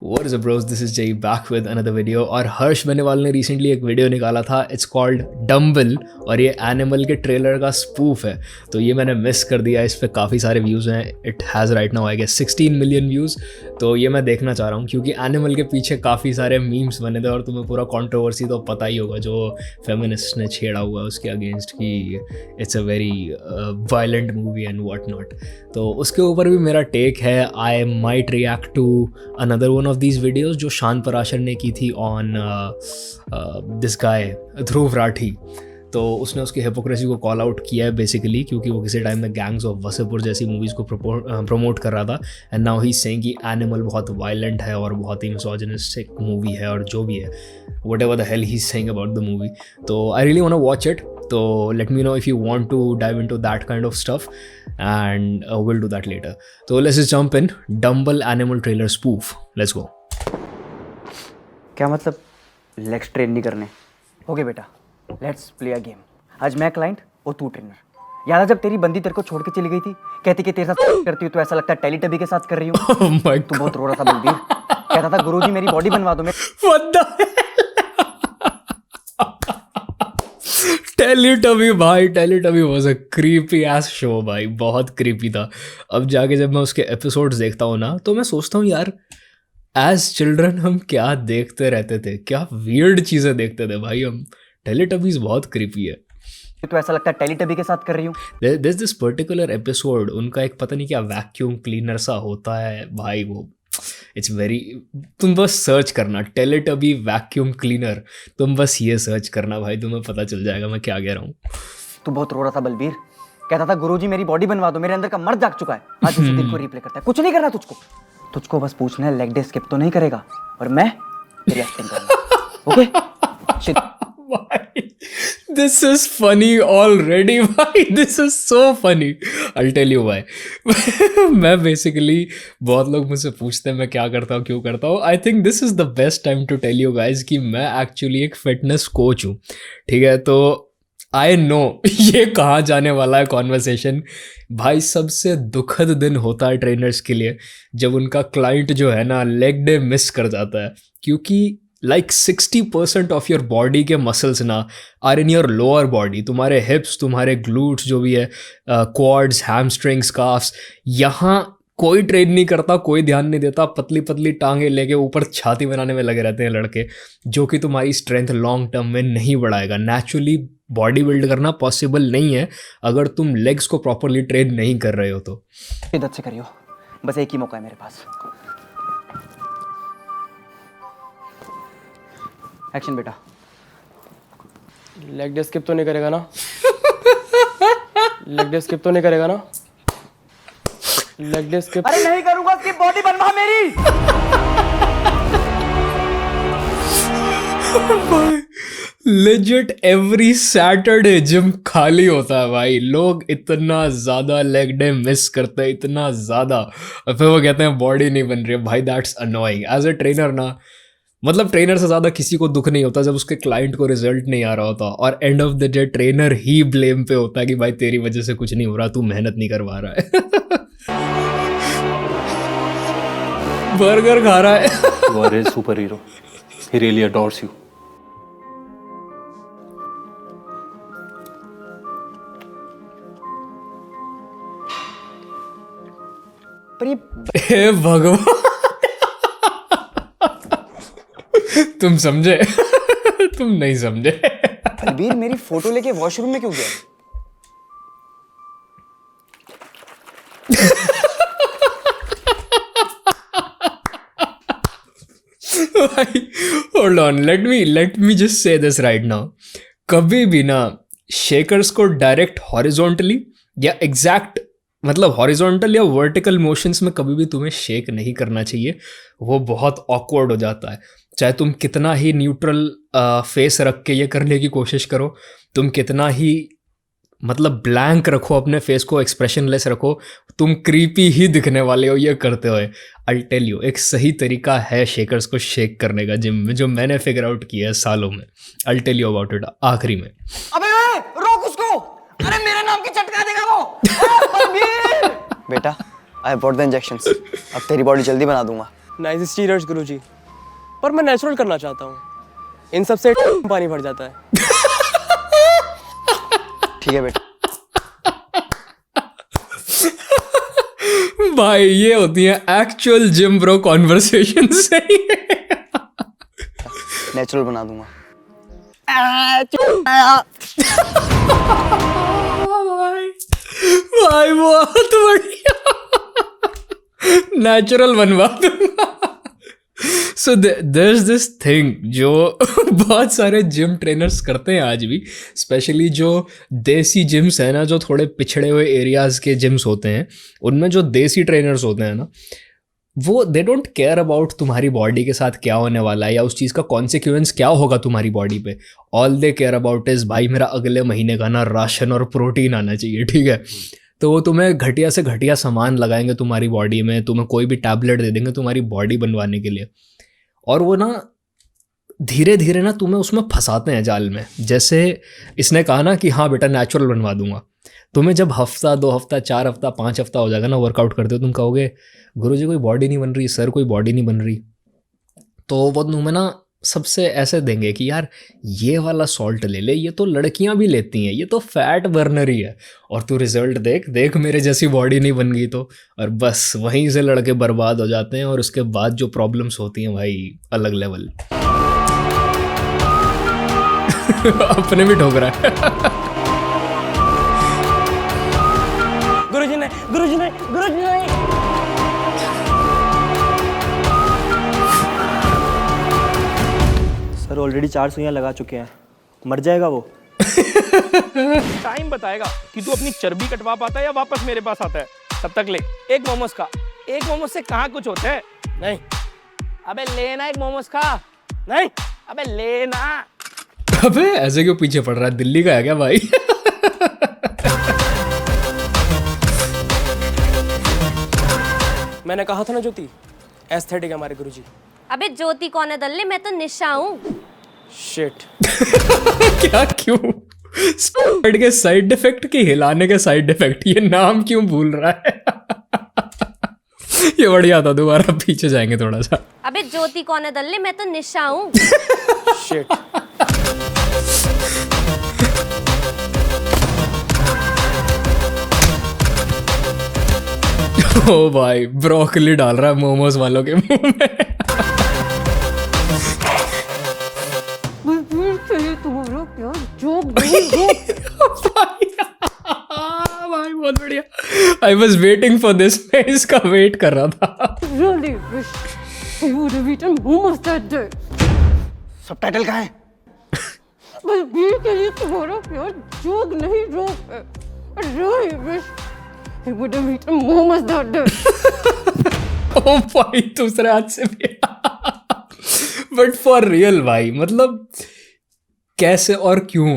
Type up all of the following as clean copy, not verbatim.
What is up bros, this is Jay back with another video। और हर्ष बेनीवाल ने recently एक video निकाला था, इट्स कॉल्ड डम्बल, और ये एनिमल के ट्रेलर का स्पूफ है। तो ये मैंने मिस कर दिया, इस पर काफ़ी सारे व्यूज़ हैं। It has right now I guess 16 million views. तो ये मैं देखना चाह रहा हूँ क्योंकि एनिमल के पीछे काफ़ी सारे मीम्स बने थे और तुम्हें पूरा कंट्रोवर्सी तो पता ही होगा जो फेमिनिस्ट ने छेड़ा हुआ है उसके अगेंस्ट कि it's a very violent movie and what not. तो उसके ऊपर भी मेरा टेक है। I might react to another one of these videos जो शान पराशर ने की थी on this guy Dhruv Rathee. तो उसने उसकी हिपोक्रेसी को कॉल आउट किया है बेसिकली, क्योंकि वो किसी टाइम में गैंग्स ऑफ वसेपुर जैसी मूवीज़ को प्रमोट कर रहा था। एंड नाउ ही सेइंग कि एनिमल बहुत वायलेंट है और बहुत ही मिसोजिनिस्टिक मूवी है और जो भी है whatever the hell he is saying about the movie. तो I really want to watch it. तो let me know if you want to dive into that kind of stuff and we'll do that later. So let's just jump in. Dumble animal trailer spoof. Let's go. क्या मतलब legs train नहीं करने? Okay बेटा, let's play a game. आज मैं client और तू trainer. याद है जब तेरी बंदी तेरे को छोड़ के चली गई थी, कहती कि तेरे साथ करती हूँ तो ऐसा लगता है टेलीटबी के साथ कर रही हूँ। Oh my तू बहुत रो रहा था बलबीर, कहता था गुरुजी मेरी बॉडी बनवा दो। What the hell? टेलीटबी भाई, Teletubby was a creepy ass show भाई, बहुत क्रीपी था। अब जाके जब मैं उसके एपिसोड्स देखता हूँ ना तो मैं सोचता हूँ यार एज चिल्ड्रन हम क्या देखते रहते थे, क्या वियर्ड चीज़ें देखते थे भाई हम। टेलीटबीज बहुत क्रीपी है। तो ऐसा लगता है टेलीटबी के साथ कर रही हूँ। दिस पर्टिकुलर एपिसोड उनका एक पता नहीं क्या वैक्यूम क्लीनर सा होता है भाई, वो इट्स वेरी, तुम बस सर्च करना टेलीटबी वैक्यूम क्लीनर, तुम बस ये सर्च करना भाई, तुम्हें पता चल जाएगा मैं क्या कह रहा हूँ। तू बहुत रो रहा था बलबीर, कहता था गुरुजी मेरी बॉडी बनवा दो, मेरे अंदर का मर्द जाग चुका है। आज उसी दिन को रिप्ले करता है। कुछ नहीं करना तुझको बस पूछना है लेग डे स्किप तो नहीं करेगा, और मैं तेरी एक्टिंग करूंगा। ओके भाई दिस इज फनी ऑलरेडी भाई, this is so funny. I tell you भाई मैं बेसिकली, बहुत लोग मुझसे पूछते हैं मैं क्या करता हूँ क्यों करता हूँ। I think this is the best time to tell you guys कि मैं एक्चुअली एक फिटनेस कोच हूँ, ठीक है। तो आई नो ये कहाँ जाने वाला है कॉन्वर्सेशन भाई। सबसे दुखद दिन होता है ट्रेनर्स के लिए जब उनका क्लाइंट जो है ना लेग डे मिस कर जाता है, क्योंकि लाइक 60% ऑफ योर बॉडी के मसल्स ना are in your lower body. तुम्हारे हिप्स, तुम्हारे ग्लूट्स जो भी है, क्वाड्स, हैमस्ट्रिंग्स, काफ्स, यहाँ कोई ट्रेन नहीं करता, कोई ध्यान नहीं देता। पतली पतली टांगे लेके ऊपर छाती बनाने में लगे रहते हैं लड़के, जो कि तुम्हारी स्ट्रेंथ लॉन्ग टर्म में नहीं बढ़ाएगा। नेचुरली बॉडी बिल्ड करना पॉसिबल नहीं है अगर तुम लेग्स को प्रॉपरली ट्रेन नहीं कर रहे हो। तो शिद्दत से करियो, बस एक ही मौका है मेरे पास। एक्शन बेटा। लेग डे स्किप तो नहीं करेगा ना? लेग डे स्किप तो नहीं करेगा ना? Leg day skip. अरे नहीं करूंगा, स्किप, बॉडी बनवा मेरी। लेजिट एवरी सैटरडे जिम खाली होता है भाई। लोग इतना ज़्यादा लेग डे मिस करते हैं, इतना ज़्यादा, और फिर वो कहते हैं बॉडी नहीं बन रही है भाई। That's annoying. As a trainer ना, मतलब ट्रेनर से ज़्यादा किसी को दुख नहीं होता जब उसके क्लाइंट को रिजल्ट नहीं आ रहा होता, और end of the day trainer he blame पे होता है कि भाई तेरी वजह से कुछ नहीं हो रहा, तू मेहनत नहीं करवा रहा है बर्गर खा रहा है You are a superhero. He really adores you. पर ये हे भगवान तुम समझे तुम नहीं समझे। बलबीर मेरी फोटो लेके वॉशरूम में क्यों गया? भाई hold on, let me just say this right now. कभी भी ना शेकर्स को डायरेक्ट हॉरिजॉन्टली या एग्जैक्ट, मतलब हॉरिजॉन्टल या वर्टिकल मोशंस में कभी भी तुम्हें शेक नहीं करना चाहिए। वो बहुत ऑकवर्ड हो जाता है। चाहे तुम कितना ही न्यूट्रल फेस रख के ये करने की कोशिश करो, तुम कितना ही मतलब ब्लैंक रखो अपने फेस को, एक्सप्रेशनलेस रखो, तुम क्रीपी ही दिखने वाले हो ये करते हुए। आई टेल यू, एक सही तरीका है शेकर्स को शेक करने का जिम में, जो मैंने फिगर आउट किया है सालों में। I tell you about it आखिरी में। अबे रोक उसको, अरे मेरे नाम की चटका देगा वो। बेटा, I have bought the injections, अब तेरी बॉडी जल्दी बना दूंगा। नाइस स्टीरर्स गुरुजी, पर मैं नेचुरल करना चाहता हूँ। इन सब से पानी भर जाता है। ठीक है बेटा। भाई ये होती है एक्चुअल जिम ब्रो कॉन्वर्सेशन सही है। नेचुरल बना दूंगा। भाई भाई बहुत बढ़िया, नेचुरल बनवा दूंगा। सो there's दिस थिंग जो बहुत सारे जिम ट्रेनर्स करते हैं आज भी, स्पेशली जो देसी जिम्स हैं ना, जो थोड़े पिछड़े हुए एरियाज के जिम्स होते हैं, उनमें जो देसी ट्रेनर्स होते हैं ना, वो दे डोंट केयर अबाउट तुम्हारी बॉडी के साथ क्या होने वाला है या उस चीज़ का कॉन्सिक्वेंस क्या होगा तुम्हारी बॉडी पे। All they care about is भाई मेरा अगले महीने का ना राशन और प्रोटीन आना चाहिए, ठीक है। तो वो तुम्हें घटिया से घटिया सामान लगाएंगे तुम्हारी बॉडी में, तुम्हें कोई भी टैबलेट दे देंगे तुम्हारी बॉडी बनवाने के लिए, और वो ना धीरे धीरे ना तुम्हें उसमें फंसाते हैं जाल में। जैसे इसने कहा ना कि हाँ बेटा नेचुरल बनवा दूंगा, तुम्हें जब हफ्ता 2 हफ्ता 4 हफ्ता 5 हफ्ता हो जाएगा ना वर्कआउट करते हो, तुम कहोगे गुरुजी कोई बॉडी नहीं बन रही, सर कोई बॉडी नहीं बन रही। तो वो तुम्हें ना सबसे ऐसे देंगे कि यार ये वाला सॉल्ट ले ले, ये तो लड़कियां भी लेती हैं, ये तो फैट बर्नर ही है, और तू रिजल्ट देख देख मेरे जैसी बॉडी नहीं बन गई तो। और बस वहीं से लड़के बर्बाद हो जाते हैं, और उसके बाद जो प्रॉब्लम्स होती हैं भाई अलग लेवल। अपने भी ठोक रहा है। गुरुजी ने, गुरुजी ने, गुरुजी ने। सर ऑलरेडी 4 सुइयां लगा चुके हैं, मर जाएगा वो। टाइम बताएगा कि तू अपनी चर्बी कटवा पाता है या वापस मेरे पास आता है। तब तक ले एक मोमोज खा। एक मोमोज से कहाँ कुछ होता है। नहीं, अबे लेना एक मोमोज खा। नहीं, अबे लेना। अबे ऐसे क्यों पीछे पड़ रहा है, दिल्ली का है क्या भाई? मैंने कहा था ना ज्योति, एस्थेटिक है हमारे गुरुजी। अबे ज्योति कौन है दल्ले, मैं तो निशा हूँ। शिट। क्या क्यों? स्टड के साइड इफेक्ट के हिलाने के साइड इफेक्ट, ये नाम क्यों भूल रहा है? ये बढ़िया था, दोबारा पीछे जाएंगे थोड़ा सा। अबे ज्योति कौन है दल्ले, मैं तो निशा हूँ। शिट। ओ भाई ब्रोकली डाल रहा है मोमोज वालों के मुंह में। भाई बहुत बढ़िया। I was waiting for this, मैं इसका वेट कर रहा था। Really wish I would have eaten momos that day. Subtitle कहाँ है? बस बीर के लिए तुम्हारा प्यार जोग नहीं रोक है। I really wish I would have eaten momos that day. ओ भाई दूसरे हाथ से भी। बट फॉर रियल भाई, मतलब कैसे और क्यों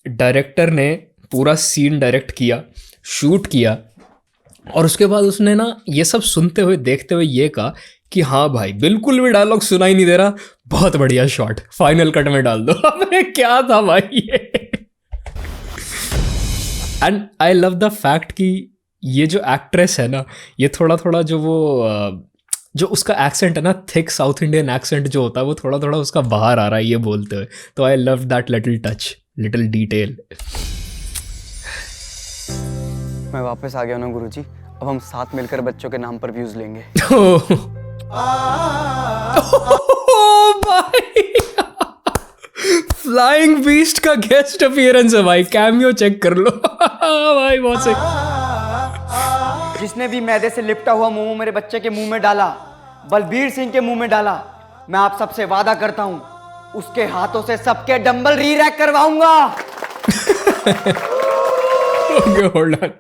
डायरेक्टर ने पूरा सीन डायरेक्ट किया, शूट किया, और उसके बाद उसने ना ये सब सुनते हुए देखते हुए ये कहा कि हाँ भाई बिल्कुल भी डायलॉग सुनाई नहीं दे रहा, बहुत बढ़िया शॉट, फाइनल कट में डाल दो। अबे क्या था भाई ये। And I love the fact कि ये जो एक्ट्रेस है ना, ये थोड़ा थोड़ा जो वो जो उसका एक्सेंट है ना, थिक साउथ इंडियन एक्सेंट जो होता है, वो थोड़ा थोड़ा उसका बाहर आ रहा है ये बोलते हुए। तो I love that little touch, little detail. मैं वापस आ गया ना गुरुजी, अब हम साथ मिलकर बच्चों के नाम पर व्यूज लेंगे। फ्लाइंग बीस्ट का गेस्ट अपीयरेंस है भाई, कैमियो चेक कर लो। भाई बहुत सही। जिसने भी मैदे से लिपटा हुआ मोमो मेरे बच्चे के मुंह में डाला, बलबीर सिंह के मुंह में डाला, मैं आप सबसे वादा करता हूं उसके हाथों से सबके डंबल री-रैक करवाऊंगा। ओके होल्ड ऑन,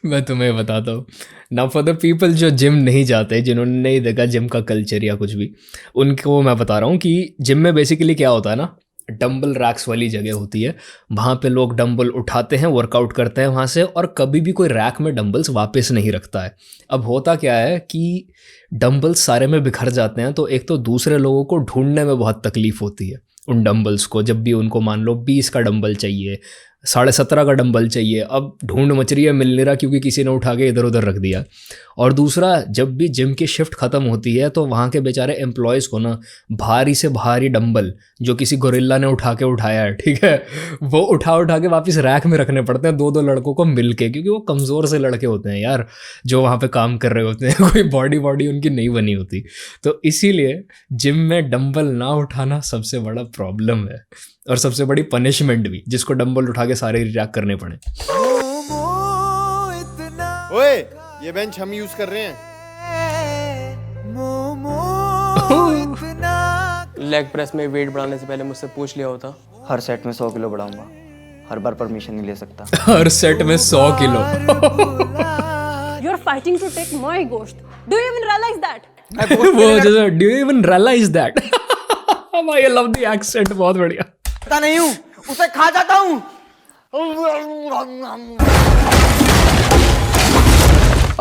मैं तुम्हें बताता हूँ ना, फॉर द पीपल जो जिम नहीं जाते, जिन्होंने नहीं देखा जिम का कल्चर या कुछ भी, उनको मैं बता रहा हूँ कि जिम में बेसिकली क्या होता है ना, डंबल रैक्स वाली जगह होती है, वहाँ पे लोग डंबल उठाते हैं, वर्कआउट करते हैं वहाँ से, और कभी भी कोई रैक में डंबल्स वापस नहीं रखता है। अब होता क्या है कि डंबल्स सारे में बिखर जाते हैं, तो एक तो दूसरे लोगों को ढूंढने में बहुत तकलीफ होती है उन डंबल्स को। जब भी उनको मान लो 20 का डंबल चाहिए, 17.5 का डंबल चाहिए, अब ढूंढ मच रही है, मिल नहीं रहा क्योंकि किसी ने उठा के इधर उधर रख दिया। और दूसरा, जब भी जिम की शिफ्ट ख़त्म होती है तो वहाँ के बेचारे एम्प्लॉयज़ को ना भारी से भारी डंबल जो किसी गोरिल्ला ने उठा के उठाया है, ठीक है, वो उठा के वापस रैक में रखने पड़ते हैं 2-2 लड़कों को मिल के, क्योंकि वो कमज़ोर से लड़के होते हैं यार जो वहाँ पे काम कर रहे होते हैं, कोई बॉडी उनकी नहीं बनी होती। तो इसीलिए जिम में डंबल ना उठाना सबसे बड़ा प्रॉब्लम है और सबसे बड़ी पनिशमेंट भी, जिसको डंबल उठा के सारे रिएक्ट करने पड़े। ओए, ये बेंच हम यूज कर रहे हैं। लेग प्रेस में वेट बढ़ाने से पहले मुझसे पूछ लिया होता। हर सेट में 100 किलो बढ़ाऊंगा, हर बार परमिशन नहीं ले सकता। हर सेट में 100 kilo. You're fighting to take my ghost. Do you even realize that? वो जैसे do you even realize that. भाई आई लव द एक्सेंट, बहुत बढ़िया। पता नहीं हूँ, उसे खा जाता हूँ।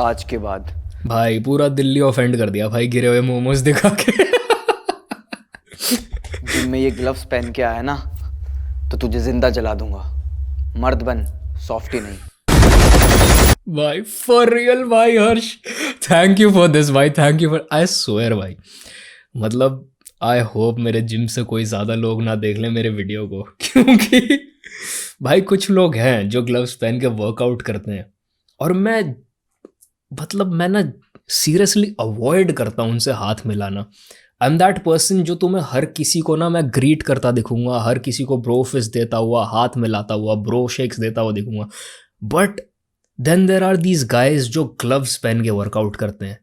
आज के बाद भाई पूरा दिल्ली ऑफेंड कर दिया भाई, गिरे हुए मोमोज दिखा के। जिम में ये ग्लव्स पहन के आया ना तो तुझे जिंदा जला दूंगा। मर्द बन, सॉफ्टी नहीं। भाई फॉर रियल भाई हर्ष, थैंक यू फॉर दिस भाई, thank you for, I swear भाई, मतलब आई होप मेरे जिम से कोई ज़्यादा लोग ना देख लें मेरे वीडियो को, क्योंकि भाई कुछ लोग हैं जो ग्लव्स पहन के वर्कआउट करते हैं और मैं ना सीरियसली अवॉइड करता हूँ उनसे हाथ मिलाना। आई एम दैट पर्सन जो तुम्हें हर किसी को ना मैं ग्रीट करता दिखूंगा, हर किसी को ब्रो फिस देता हुआ, हाथ मिलाता हुआ, ब्रो शेक्स देता हुआ दिखूंगा, but then there are these guys जो ग्लव्स पहन के वर्कआउट करते हैं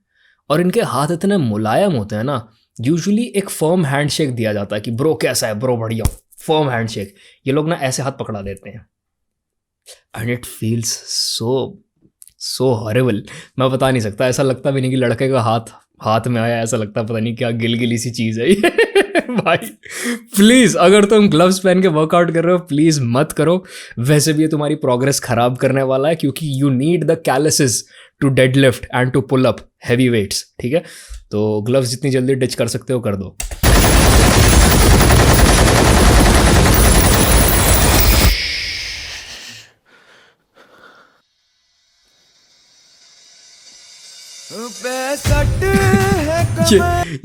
और इनके हाथ इतने मुलायम होते हैं ना, यूजुअली एक फर्म हैंडशेक दिया जाता है कि ब्रो कैसा है, ब्रो बढ़िया, फर्म हैंडशेक। ये लोग ना ऐसे हाथ पकड़ा देते हैं and it feels so horrible. मैं बता नहीं सकता, ऐसा लगता भी नहीं कि लड़के का हाथ में आया, ऐसा लगता पता नहीं क्या गिलगिली सी चीज़ है ये। भाई प्लीज़, अगर तुम ग्लव्स पहन के वर्कआउट कर रहे हो प्लीज़ मत करो। वैसे भी ये तुम्हारी प्रोग्रेस खराब करने वाला है, क्योंकि you need the calluses to deadlift and to pull up heavy weights, ठीक है। तो ग्लव्स जितनी जल्दी डिच कर सकते हो कर दो।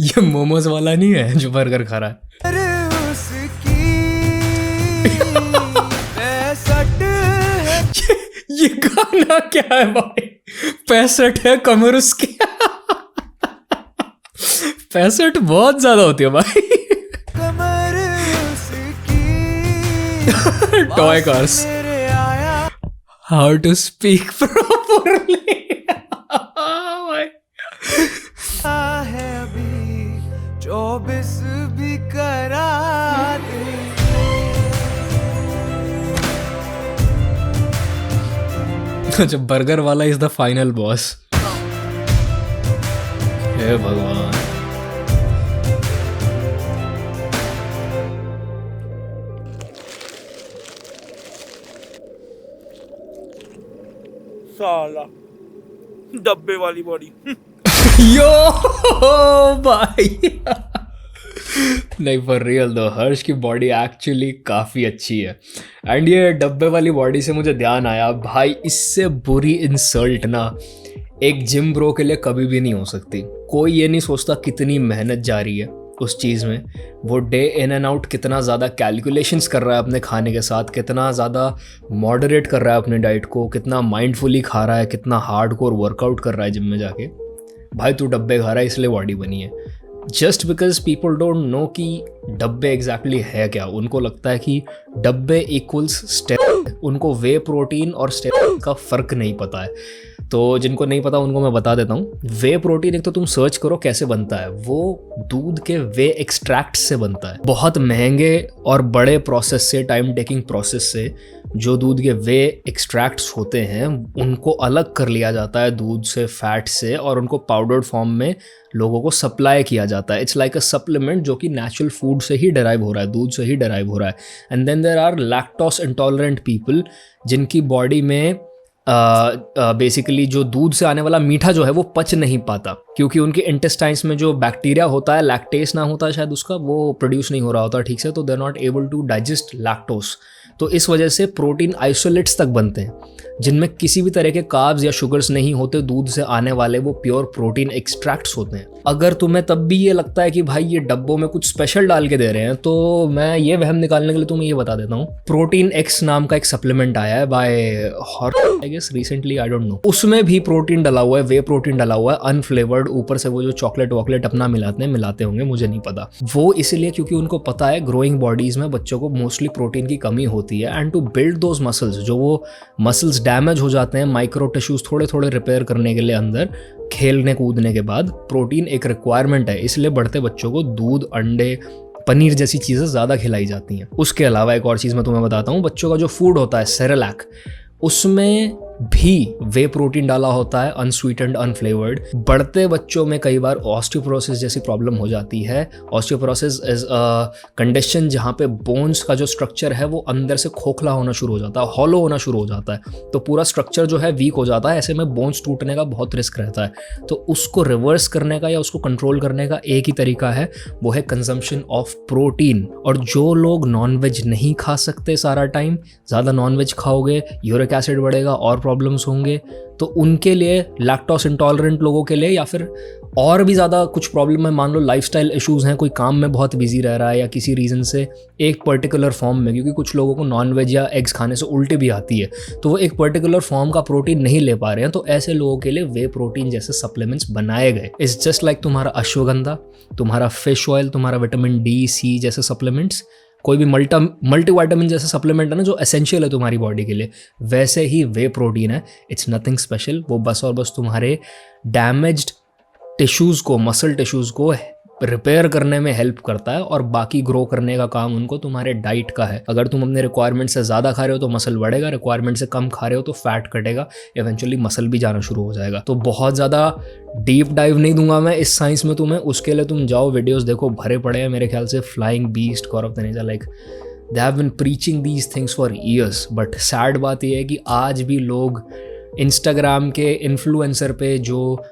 ये मोमोज वाला नहीं है जो बर्गर खा रहा है। ये गाना क्या है भाई? 65 है कमर उसकी। 65 बहुत ज्यादा होती है भाई। Toy cars, how to speak properly. है अभी 24 भी करा दे। अच्छा, बर्गर वाला इज द फाइनल बॉस। हे भगवान। साला डब्बे वाली बॉडी। यो भाई नहीं, फॉर रियल दो, हर्ष की बॉडी एक्चुअली काफ़ी अच्छी है। एंड ये डब्बे वाली बॉडी से मुझे ध्यान आया भाई, इससे बुरी इंसल्ट ना एक जिम ब्रो के लिए कभी भी नहीं हो सकती। कोई ये नहीं सोचता कितनी मेहनत जा रही है उस चीज़ में, वो डे इन एंड आउट कितना ज़्यादा कैलकुलेशंस कर रहा है अपने खाने के साथ, कितना ज़्यादा मॉडरेट कर रहा है अपने डाइट को, कितना माइंडफुली खा रहा है, कितना हार्डकोर वर्कआउट कर रहा है जिम में जाके। भाई तू डब्बे खा रहा है इसलिए बॉडी बनी है। Just because people don't know कि डब्बे एग्जैक्टली है क्या। उनको लगता है कि डब्बे इक्वल्स स्टेरॉइड, उनको वे प्रोटीन और स्टेरॉइड का फ़र्क नहीं पता है। तो जिनको नहीं पता उनको मैं बता देता हूँ। वे प्रोटीन एक तो तुम सर्च करो कैसे बनता है, वो दूध के वे एक्सट्रैक्ट से बनता है। बहुत महंगे और बड़े प्रोसेस से, टाइम टेकिंग प्रोसेस से जो दूध के वे एक्सट्रैक्ट्स होते हैं उनको अलग कर लिया जाता है दूध से, फैट से, और उनको पाउडर्ड फॉर्म में लोगों को सप्लाई किया जाता है। इट्स लाइक अ सप्लीमेंट जो कि नेचुरल फूड से ही डराइव हो रहा है, दूध से ही डराइव हो रहा है। And then there are lactose intolerant people जिनकी बॉडी में बेसिकली जो दूध से आने वाला मीठा जो है वो पच नहीं पाता, क्योंकि उनके इंटेस्टाइन्स में जो बैक्टीरिया होता है, लैक्टेस ना होता है शायद उसका, वो प्रोड्यूस नहीं हो रहा होता ठीक से, तो they are not able to digest lactose. तो इस वजह से प्रोटीन आइसोलेट्स तक बनते हैं जिनमें किसी भी तरह के कार्ब्स या शुगर्स नहीं होते, दूध से आने वाले वो प्योर प्रोटीन एक्सट्रैक्ट्स होते हैं। अगर तुम्हें तब भी ये लगता है कि भाई ये डब्बों में कुछ स्पेशल डाल के दे रहे हैं, तो मैं ये वहम निकालने के लिए तुम्हें ये बता देता हूँ, प्रोटीन एक्स नाम का एक सप्लीमेंट आया है by I guess recently, I don't know, उसमें भी प्रोटीन डला हुआ है, वे प्रोटीन डला हुआ है अनफ्लेवर्ड, ऊपर से वो जो चॉकलेट वॉकलेट अपना मिलाते होंगे, मुझे नहीं पता। वो इसलिए क्योंकि उनको पता है ग्रोइंग बॉडीज में बच्चों को मोस्टली प्रोटीन की कमी होती है, and to build those muscles, जो वो मसल्स डैमेज हो जाते हैं, माइक्रो टिश्यूज थोड़े थोड़े रिपेयर करने के लिए अंदर खेलने कूदने के बाद, प्रोटीन एक रिक्वायरमेंट है। इसलिए बढ़ते बच्चों को दूध, अंडे, पनीर जैसी चीज़ें ज़्यादा खिलाई जाती हैं। उसके अलावा एक और चीज़ मैं तुम्हें बताता हूँ, बच्चों का जो फूड होता है सेरेलैक, उसमें भी वे प्रोटीन डाला होता है, अनस्वीटेंड, अनफ्लेवर्ड। बढ़ते बच्चों में कई बार ऑस्टियोपोरोसिस जैसी प्रॉब्लम हो जाती है। ऑस्टियोपोरोसिस इज अ कंडीशन जहाँ पे बोन्स का जो स्ट्रक्चर है वो अंदर से खोखला होना शुरू हो जाता है, हॉलो होना शुरू हो जाता है, तो पूरा स्ट्रक्चर जो है वीक हो जाता है। ऐसे में बोन्स टूटने का बहुत रिस्क रहता है। तो उसको रिवर्स करने का या उसको कंट्रोल करने का एक ही तरीका है, वो है कंजम्पशन ऑफ प्रोटीन। और जो लोग नॉनवेज नहीं खा सकते सारा टाइम, ज़्यादा नॉनवेज खाओगे यूरिक एसिड बढ़ेगा और प्रॉब्लम्स होंगे, तो उनके लिए, लैक्टोस इंटॉलरेंट लोगों के लिए, या फिर और भी ज़्यादा कुछ प्रॉब्लम है, मान लो लाइफस्टाइल इश्यूज़ हैं, कोई काम में बहुत बिजी रह रहा है या किसी रीज़न से एक पर्टिकुलर फॉर्म में, क्योंकि कुछ लोगों को नॉनवेज या एग्स खाने से उल्टी भी आती है, तो वो एक पर्टिकुलर फॉर्म का प्रोटीन नहीं ले पा रहे हैं, तो ऐसे लोगों के लिए वे प्रोटीन जैसे सप्लीमेंट्स बनाए गए। इट्स जस्ट लाइक तुम्हारा अश्वगंधा, तुम्हारा फिश ऑयल, तुम्हारा विटामिन डी, सी जैसे सप्लीमेंट्स, कोई भी मल्टीविटामिन जैसे सप्लीमेंट है ना जो एसेंशियल है तुम्हारी बॉडी के लिए, वैसे ही वे प्रोटीन है। इट्स नथिंग स्पेशल, वो बस और बस तुम्हारे डैमेज्ड टिश्यूज़ को, मसल टिश्यूज़ को रिपेयर करने में हेल्प करता है, और बाकी ग्रो करने का काम उनको तुम्हारे डाइट का है। अगर तुम अपने रिक्वायरमेंट से ज़्यादा खा रहे हो तो मसल बढ़ेगा, रिक्वायरमेंट से कम खा रहे हो तो फैट कटेगा, इवेंचुअली मसल भी जाना शुरू हो जाएगा। तो बहुत ज़्यादा डीप डाइव नहीं दूंगा मैं इस साइंस में तुम्हें, उसके लिए तुम जाओ वीडियोज़ देखो, भरे पड़े हैं मेरे ख्याल से। Flying beast, Gaurav Taneja, like they have been preaching these things for years. But sad बात यह है कि आज भी लोग इंस्टाग्राम के इन्फ्लुएंसर पे जो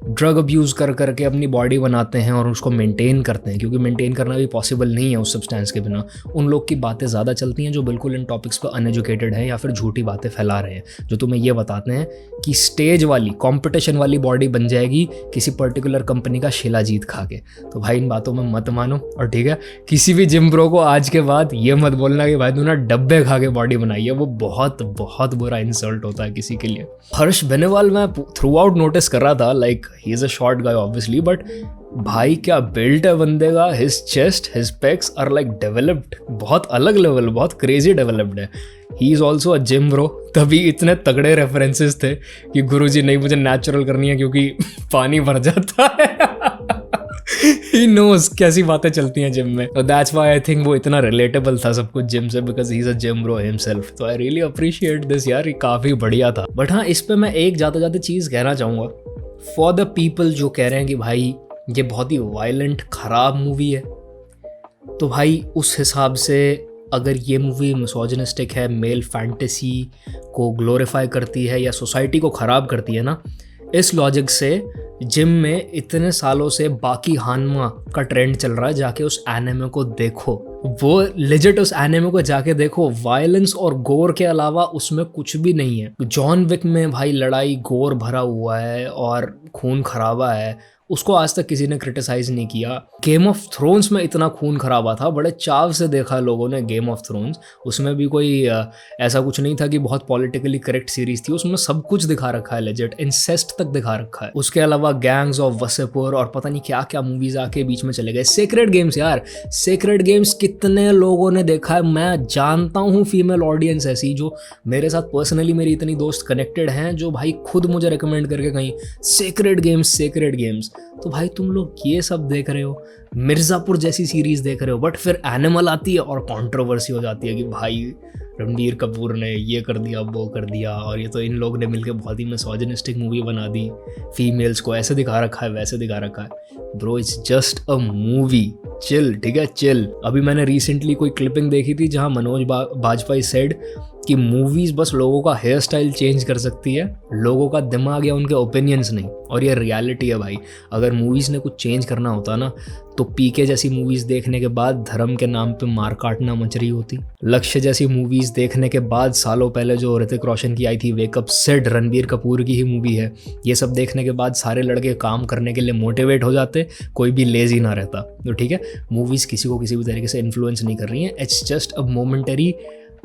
ड्रग अब्यूज़ कर करके अपनी बॉडी बनाते हैं और उसको मेंटेन करते हैं, क्योंकि मेंटेन करना भी पॉसिबल नहीं है उस सब्सटेंस के बिना, उन लोग की बातें ज़्यादा चलती हैं जो बिल्कुल इन टॉपिक्स पर अनएजुकेटेड हैं या फिर झूठी बातें फैला रहे हैं, जो तुम्हें ये बताते हैं कि स्टेज वाली, कंपटीशन वाली बॉडी बन जाएगी किसी पर्टिकुलर कंपनी का शिलाजीत खा के। तो भाई इन बातों में मत मानो, और ठीक है, किसी भी जिम ब्रो को आज के बाद ये मत बोलना कि भाई तूने डब्बे खा के बॉडी बनाई है, वो बहुत बहुत बुरा इंसल्ट होता है किसी के लिए। हर्ष बेनीवाल मैं थ्रू आउट नोटिस कर रहा था, like he is a short guy obviously, but भाई क्या बिल्ट है बंदे का, his chest, his pecs are like developed, बहुत अलग लेवल, बहुत क्रेजी डेवलप्ड है। He is also a gym bro, तभी इतने तगड़े रेफरेंसेस थे कि गुरुजी नहीं, मुझे नेचुरल करनी है क्योंकि पानी भर जाता है। He knows कैसी बातें चलती हैं जिम में, तो दैट्स व्हाई आई थिंक वो इतना रिलेटेबल था सब कुछ जिम से, because he is a gym bro himself. तो आई रियली अप्रिशिएट दिस यार, ये काफ़ी बढ़िया था। बट हाँ, इस पे मैं एक जाते जाते चीज़ कहना चाहूँगा फॉर द पीपल जो कह रहे हैं कि भाई ये बहुत ही वायलेंट ख़राब मूवी है, तो भाई उस हिसाब से अगर ये मूवी मिसोजिनिस्टिक है, मेल फैंटेसी को ग्लोरीफाई करती है या सोसाइटी को ख़राब करती है ना, इस लॉजिक से जिम में इतने सालों से बाकी हानमा का ट्रेंड चल रहा है, जाके उस एनिमे को देखो, वो लेजिट उस एनिमे को जाके देखो। वायलेंस और गोर के अलावा उसमें कुछ भी नहीं है। जॉन विक में भाई लड़ाई, गोर भरा हुआ है और खून खराबा है, उसको आज तक किसी ने क्रिटिसाइज नहीं किया। गेम ऑफ थ्रोन्स में इतना खून खराबा था, बड़े चाव से देखा लोगों ने गेम ऑफ थ्रोन्स, उसमें भी कोई ऐसा कुछ नहीं था कि बहुत पॉलिटिकली करेक्ट सीरीज थी, उसमें सब कुछ दिखा रखा है, लेजिट इंसेस्ट तक दिखा रखा है। उसके अलावा गैंग्स ऑफ वसेपुर और पता नहीं क्या क्या मूवीज आके बीच में चले गए। सेक्रेड गेम्स यार, सेक्रेड गेम्स कितने लोगों ने देखा है, मैं जानता हूँ फीमेल ऑडियंस ऐसी जो मेरे साथ पर्सनली मेरी इतनी दोस्त कनेक्टेड हैं जो भाई खुद मुझे रिकमेंड करके कहीं सेक्रेड गेम्स, तो भाई तुम लोग ये सब देख रहे हो, मिर्ज़ापुर जैसी सीरीज देख रहे हो, बट फिर एनिमल आती है और कंट्रोवर्सी हो जाती है कि भाई रणबीर कपूर ने ये कर दिया, वो कर दिया, और ये तो इन लोग ने मिलकर बहुत ही मिसोजिनिस्टिक मूवी बना दी, फीमेल्स को ऐसे दिखा रखा है, वैसे दिखा रखा है। Bro, it's just a movie, chill, ठीक है, चिल। अभी मैंने रिसेंटली कोई क्लिपिंग देखी थी जहां मनोज बाजपेयी सेड कि मूवीज बस लोगों का हेयर स्टाइल चेंज कर सकती है, लोगों का दिमाग या उनके ओपिनियंस नहीं। और ये रियलिटी है भाई। अगर मूवीज़ ने कुछ चेंज करना होता ना तो पीके जैसी मूवीज़ देखने के बाद धर्म के नाम पे मार काटना मच रही होती। लक्ष्य जैसी मूवीज़ देखने के बाद सालों पहले जो ऋतिक रोशन की आई थी वेकअप सेड, रणबीर कपूर की ही मूवी है, ये सब देखने के बाद सारे लड़के काम करने के लिए मोटिवेट हो जाते, कोई भी लेजी ना रहता। तो ठीक है, मूवीज़ किसी को किसी भी तरीके से इन्फ्लुएंस नहीं कर रही हैं। It's just a momentary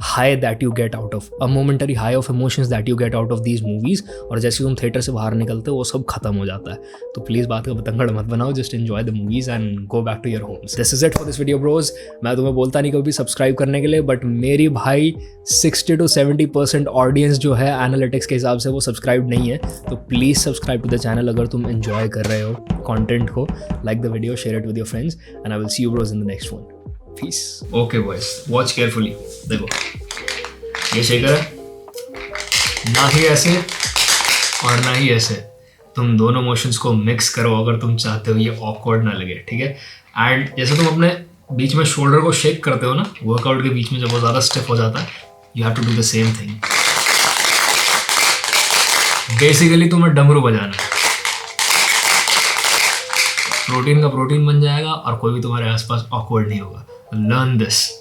high that you get out of, a momentary high of emotions that you get out of these movies. और जैसे तुम थिएटर से बाहर निकलते हो वो सब खत्म हो जाता है। तो प्लीज़ बात का बतंगड़ मत बनाओ, just enjoy the movies and go back to your homes. This is it for this video bros. मैं तुम्हें बोलता नहीं कभी सब्सक्राइब करने के लिए, बट मेरी भाई 60 to 70% ऑडियंस जो है एनालिटिक्स के हिसाब से वो सब्सक्राइब नहीं है। तो please subscribe to the channel अगर तुम एंजॉय कर रहे हो कंटेंट को। Like the video, share it with your friends and I will see you bros in the next one. Peace. Okay boys, watch carefully. देखो ये शेकर है, ना ही ऐसे और ना ही ऐसे, तुम दोनों मोशंस को मिक्स करो अगर तुम चाहते हो ये ऑकवर्ड ना लगे, ठीक है। एंड जैसे तुम अपने बीच में शोल्डर को शेक करते हो ना वर्कआउट के बीच में जब वो ज़्यादा स्टिफ हो जाता है, you have to do the same thing. Basically तुम्हें डमरू बजाना है, प्रोटीन का प्रोटीन बन जाएगा और कोई भी तुम्हारे आसपास ऑकवर्ड नहीं होगा। Learn this.